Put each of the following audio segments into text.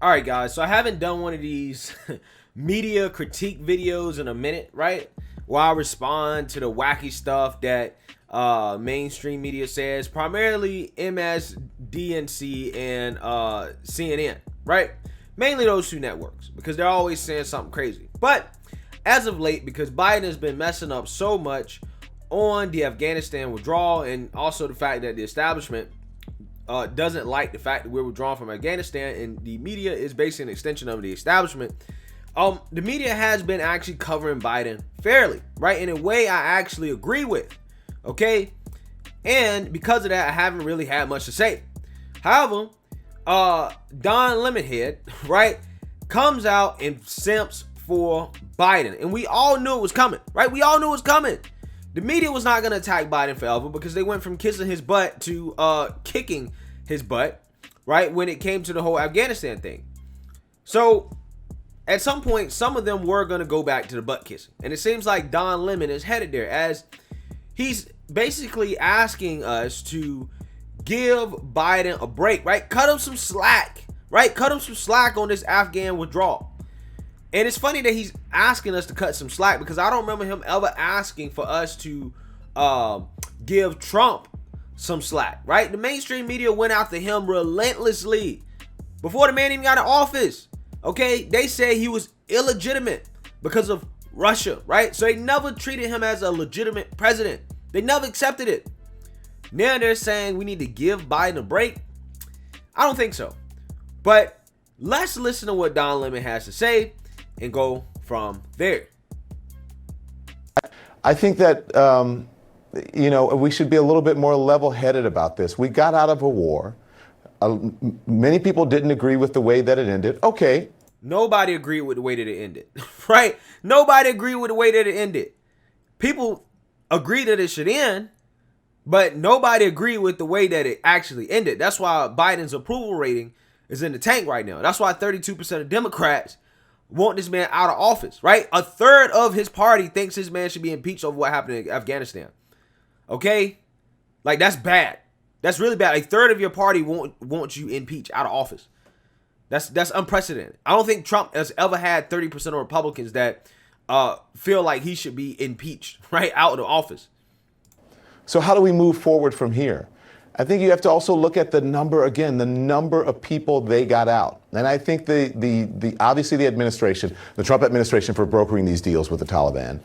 All right, guys. So I haven't done one of these media critique videos in a minute, right? Where I respond to the wacky stuff that mainstream media says, primarily MSDNC and CNN, right? Mainly those two networks because they're always saying something crazy. But as of late, because Biden has been messing up so much on the Afghanistan withdrawal and also the fact that the establishment doesn't like the fact that we're withdrawing from Afghanistan, and the media is basically an extension of the establishment. The media has been actually covering Biden fairly, right? In a way I actually agree with, okay? And because of that, I haven't really had much to say. However, Don Lemonhead, right, comes out and simps for Biden. And we all knew it was coming, right? We all knew it was coming. The media was not going to attack Biden forever because they went from kissing his butt to kicking his butt, right, when it came to the whole Afghanistan thing. So at some point, some of them were going to go back to the butt kissing. And it seems like Don Lemon is headed there, as he's basically asking us to give Biden a break, right? Cut him some slack, right? Cut him some slack on this Afghan withdrawal. And it's funny that he's asking us to cut some slack because I don't remember him ever asking for us to give Trump some slack, right? The mainstream media went after him relentlessly before the man even got in office, okay? They said he was illegitimate because of Russia, right? So they never treated him as a legitimate president. They never accepted it. Now they're saying we need to give Biden a break. I don't think so. But let's listen to what Don Lemon has to say and go from there. I think that, we should be a little bit more level-headed about this. We got out of a war. Many people didn't agree with the way that it ended. Okay. Nobody agreed with the way that it ended, right? Nobody agreed with the way that it ended. People agreed that it should end, but nobody agreed with the way that it actually ended. That's why Biden's approval rating is in the tank right now. That's why 32% of Democrats want this man out of office, right? A third of his party thinks this man should be impeached over what happened in Afghanistan. Okay? Like, that's bad. That's really bad. A third of your party wants you impeached out of office. That's unprecedented. I don't think Trump has ever had 30% of Republicans that feel like he should be impeached, right, out of the office. So how do we move forward from here? I think you have to also look at the number of people they got out. And I think the obviously the administration, the Trump administration, for brokering these deals with the Taliban,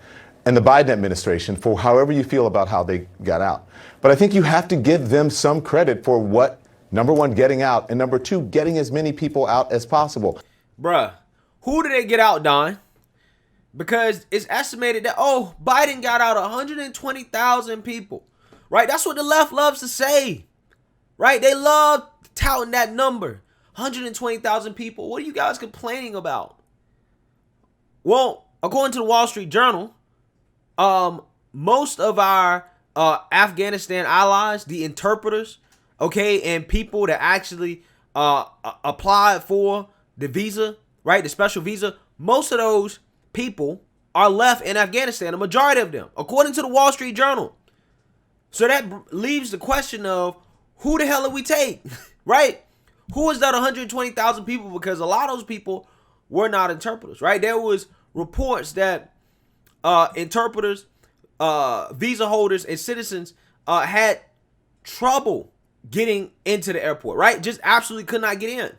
and the Biden administration for however you feel about how they got out. But I think you have to give them some credit for what, number one, getting out, and number two, getting as many people out as possible. Bruh, who did they get out, Don? Because it's estimated that, Biden got out 120,000 people. Right? That's what the left loves to say. Right? They love touting that number. 120,000 people. What are you guys complaining about? Well, according to the Wall Street Journal, most of our Afghanistan allies, the interpreters, okay, and people that actually applied for the visa, right, the special visa, most of those people are left in Afghanistan, a majority of them, according to the Wall Street Journal. So that leaves the question of who the hell did we take, right? Who is that 120,000 people? Because a lot of those people were not interpreters, right? There was reports that interpreters, visa holders, and citizens had trouble getting into the airport, right? Just absolutely could not get in,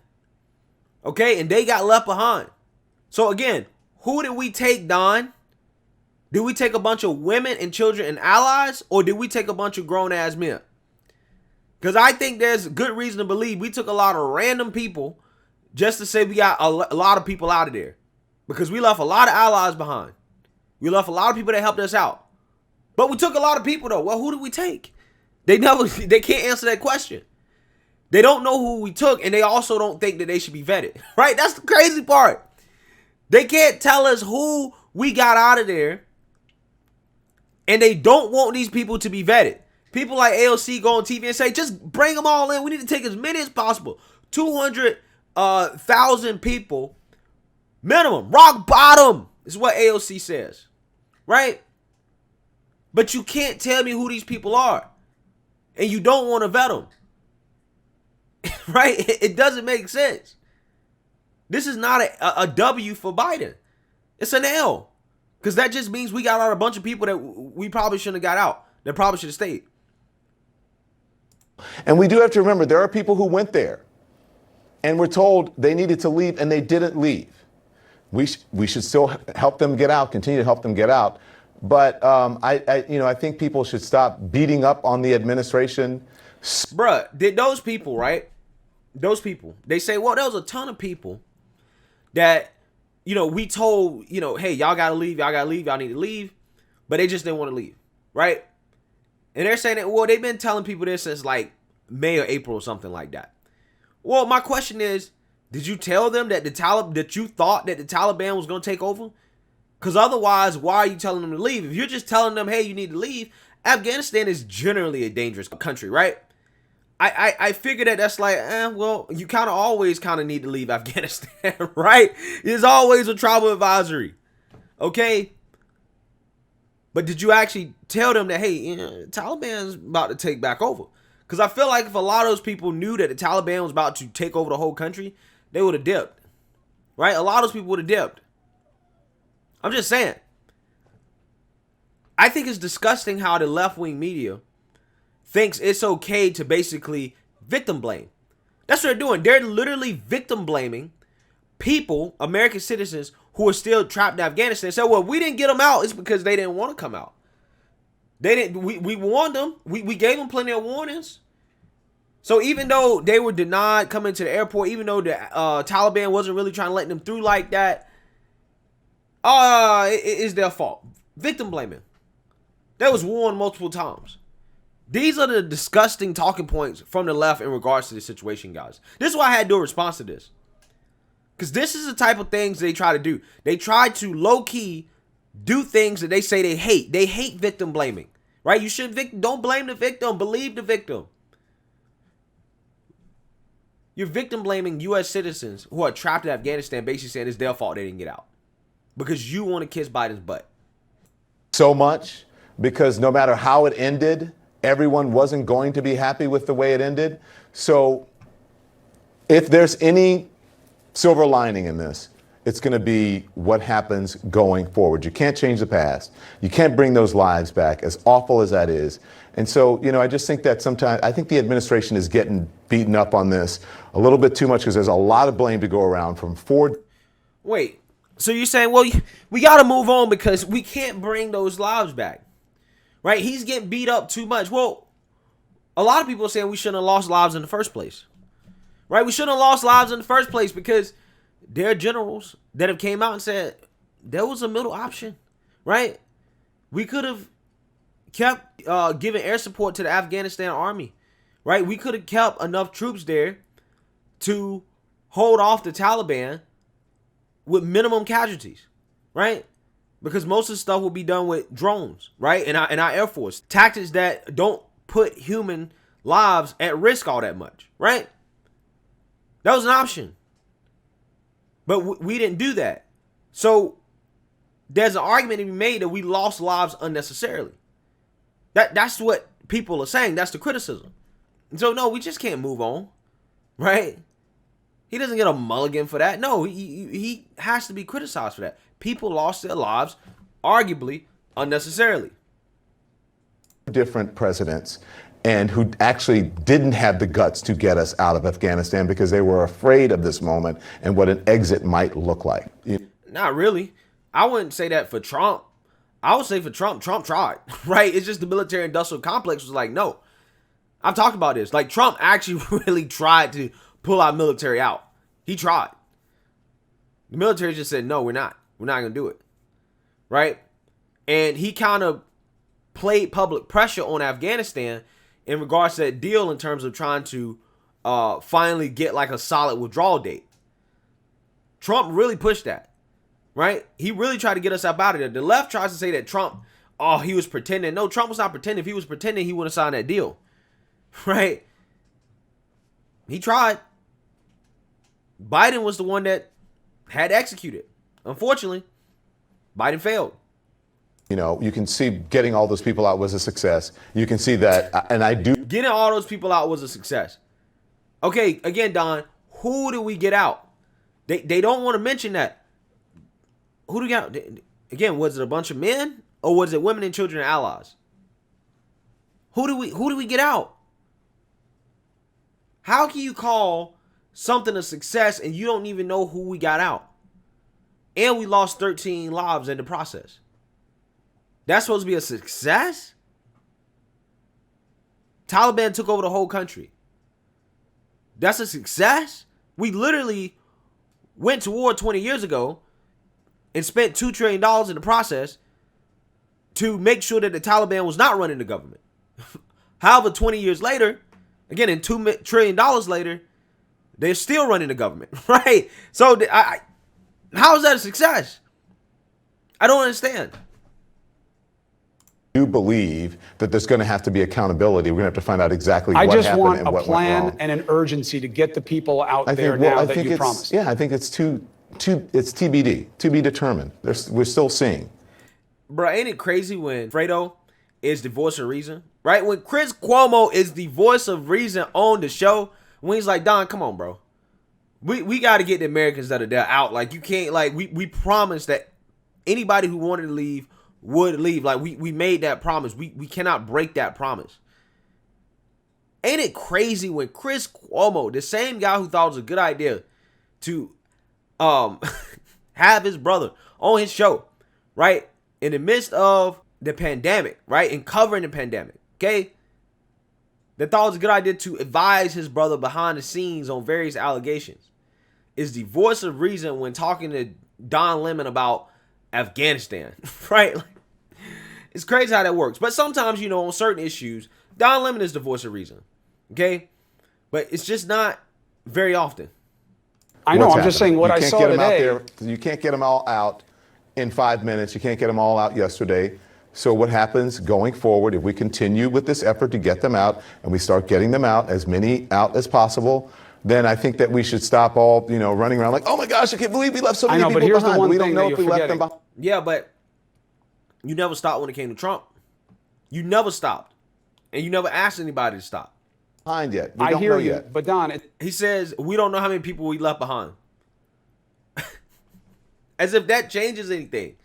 okay? And they got left behind. So again, who did we take, Don? Did we take a bunch of women and children and allies, or did we take a bunch of grown-ass men? Because I think there's good reason to believe we took a lot of random people just to say we got a lot of people out of there. Because we left a lot of allies behind. We left a lot of people that helped us out. But we took a lot of people, though. Well, who did we take? They can't answer that question. They don't know who we took, and they also don't think that they should be vetted. Right? That's the crazy part. They can't tell us who we got out of there. And they don't want these people to be vetted. People like AOC go on TV and say, just bring them all in. We need to take as many as possible. 200,000 people minimum. Rock bottom is what AOC says. Right? But you can't tell me who these people are. And you don't want to vet them. Right? It doesn't make sense. This is not a W for Biden. It's an L. Because that just means we got out a bunch of people that we probably shouldn't have got out. That probably should have stayed. And we do have to remember there are people who went there and were told they needed to leave and they didn't leave. We should still help them get out, continue to help them get out. But I think people should stop beating up on the administration. Bruh, did those people, right? Those people, they say, well, there was a ton of people that, we told, hey, y'all gotta leave, y'all need to leave, but they just didn't want to leave, right? And they're saying that, well, they've been telling people this since like May or April or something like that. Well, my question is, did you tell them that that you thought that the Taliban was going to take over? Because otherwise, why are you telling them to leave? If you're just telling them, hey, you need to leave, Afghanistan is generally a dangerous country, right? I figure that's like, well, you kind of always kind of need to leave Afghanistan, right? There's always a travel advisory, okay? But did you actually tell them that, hey, Taliban's about to take back over? Because I feel like if a lot of those people knew that the Taliban was about to take over the whole country, they would have dipped, right? A lot of those people would have dipped. I'm just saying. I think it's disgusting how the left-wing media thinks it's okay to basically victim blame. That's what they're doing. They're literally victim blaming people, American citizens, who are still trapped in Afghanistan. So, well, we didn't get them out. It's because they didn't want to come out. They didn't. We warned them. We gave them plenty of warnings. So even though they were denied coming to the airport, even though the Taliban wasn't really trying to let them through like that, it is their fault. Victim blaming. That was warned multiple times. These are the disgusting talking points from the left in regards to this situation, guys. This is why I had to do a response to this. Because this is the type of things they try to do. They try to low-key do things that they say they hate. They hate victim blaming, right? You should don't blame the victim. Believe the victim. You're victim blaming U.S. citizens who are trapped in Afghanistan, basically saying it's their fault they didn't get out because you want to kiss Biden's butt. So much because no matter how it ended, everyone wasn't going to be happy with the way it ended. So if there's any silver lining in this, it's going to be what happens going forward. You can't change the past. You can't bring those lives back, as awful as that is. And so, I just think that sometimes, I think the administration is getting beaten up on this a little bit too much because there's a lot of blame to go around from Ford. Wait, so you're saying, well, we got to move on because we can't bring those lives back, right? He's getting beat up too much. Well, a lot of people are saying we shouldn't have lost lives in the first place, right? We shouldn't have lost lives in the first place because there are generals that have came out and said there was a middle option, right? We could have kept giving air support to the Afghanistan army, right? We could have kept enough troops there to hold off the Taliban with minimum casualties, right? Because most of the stuff will be done with drones, right? In our Air Force. Tactics that don't put human lives at risk all that much, right? That was an option. But we didn't do that. So there's an argument to be made that we lost lives unnecessarily. That's what people are saying. That's the criticism. And so, no, we just can't move on, right? He doesn't get a mulligan for that. No, he has to be criticized for that. People lost their lives, arguably, unnecessarily. Different presidents and who actually didn't have the guts to get us out of Afghanistan because they were afraid of this moment and what an exit might look like. Not really. I wouldn't say that for Trump. I would say for Trump tried, right? It's just the military industrial complex was like, no. I've talked about this. Like, Trump actually really tried to pull our military out. He tried. The military just said, no, we're not. We're not going to do it, right? And he kind of played public pressure on Afghanistan in regards to that deal in terms of trying to finally get like a solid withdrawal date. Trump really pushed that, right? He really tried to get us up out of there. The left tries to say that Trump, he was pretending. No, Trump was not pretending. If he was pretending, he wouldn't have signed that deal, right? He tried. Biden was the one that had executed. Unfortunately, Biden failed. You can see getting all those people out was a success. You can see that, and I do. Getting all those people out was a success. Okay, again, Don, who did we get out? They don't want to mention that. Who do you got? Again, was it a bunch of men or was it women and children and allies? Who do we get out? How can you call something a success and you don't even know who we got out? And we lost 13 lives in the process. That's supposed to be a success? Taliban took over the whole country. That's a success? We literally went to war 20 years ago and spent $2 trillion in the process to make sure that the Taliban was not running the government. However, 20 years later, again, and $2 trillion later, they're still running the government, right? So how is that a success? I don't understand. Do believe that there's going to have to be accountability. We're going to have to find out exactly what happened and what went wrong. I just want a plan and an urgency to get the people out there now that you promised. Yeah, I think it's it's TBD, to be determined. We're still seeing. Bro, ain't it crazy when Fredo is the voice of reason, right? When Chris Cuomo is the voice of reason on the show, when he's like, Don, come on, bro. We got to get the Americans that are there out. Like, you can't, like, we promised that anybody who wanted to leave would leave. Like, we made that promise. We cannot break that promise. Ain't it crazy when Chris Cuomo, the same guy who thought it was a good idea to have his brother on his show, right? In the midst of the pandemic, right? And covering the pandemic, okay? That thought it was a good idea to advise his brother behind the scenes on various allegations. Is the voice of reason when talking to Don Lemon about Afghanistan, right? Like, it's crazy how that works. But sometimes, you know, on certain issues, Don Lemon is the voice of reason, okay? But it's just not very often. I know. I'm just saying what I saw today. You can't get them all out in 5 minutes. You can't get them all out yesterday. So what happens going forward, if we continue with this effort to get them out and we start getting them out, as many out as possible, then I think that we should stop all, you know, running around like, oh my gosh, I can't believe we left so many people behind. But here's the one we thing don't know that if we left them behind. Yeah, but you never stopped when it came to Trump. You never stopped. And you never asked anybody to stop. Behind yet. I hear you, but Don, he says, we don't know how many people we left behind. As if that changes anything.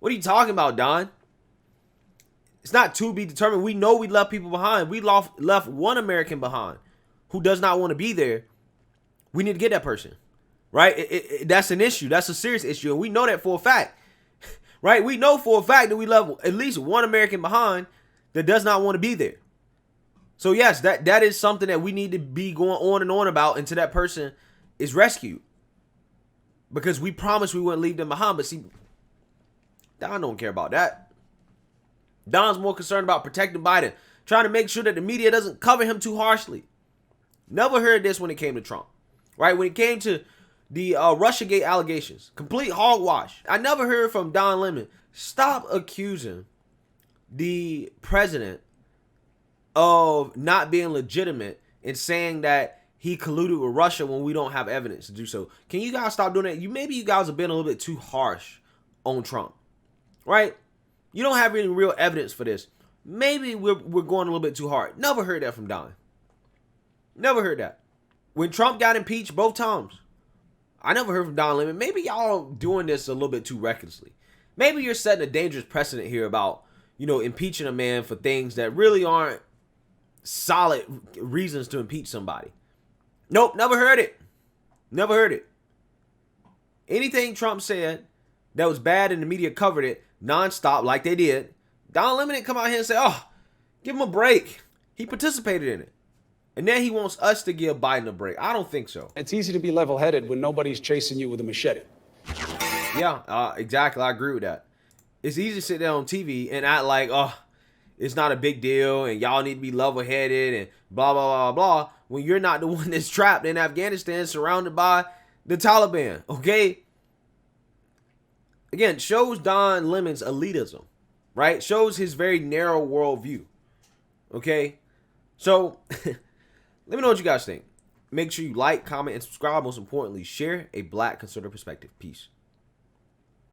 What are you talking about, Don? It's not to be determined. We know we left people behind. We left one American behind who does not want to be there. We need to get that person, right? That's an issue. That's a serious issue. And we know that for a fact, right? We know for a fact that we left at least one American behind that does not want to be there. So yes, that is something that we need to be going on and on about until that person is rescued. Because we promised we wouldn't leave them behind. But see, Don don't care about that. Don's more concerned about protecting Biden, trying to make sure that the media doesn't cover him too harshly. Never heard this when it came to Trump, right? When it came to the Russiagate allegations, complete hogwash. I never heard from Don Lemon. Stop accusing the president of not being legitimate and saying that he colluded with Russia when we don't have evidence to do so. Can you guys stop doing that? Maybe you guys have been a little bit too harsh on Trump, right? You don't have any real evidence for this. Maybe we're going a little bit too hard. Never heard that from Don. Never heard that. When Trump got impeached both times, I never heard from Don Lemon. Maybe y'all doing this a little bit too recklessly. Maybe you're setting a dangerous precedent here about, you know, impeaching a man for things that really aren't solid reasons to impeach somebody. Nope, never heard it. Never heard it. Anything Trump said that was bad and the media covered it nonstop like they did, Don Lemon didn't come out here and say, oh, give him a break. He participated in it. And then he wants us to give Biden a break. I don't think so. It's easy to be level-headed when nobody's chasing you with a machete. Yeah, exactly. I agree with that. It's easy to sit there on TV and act like, oh, it's not a big deal and y'all need to be level-headed and blah, blah, blah, blah, when you're not the one that's trapped in Afghanistan surrounded by the Taliban, okay? Again, shows Don Lemon's elitism, right? Shows his very narrow worldview, okay? So, let me know what you guys think. Make sure you like, comment, and subscribe. Most importantly, share a Black conservative perspective. Peace.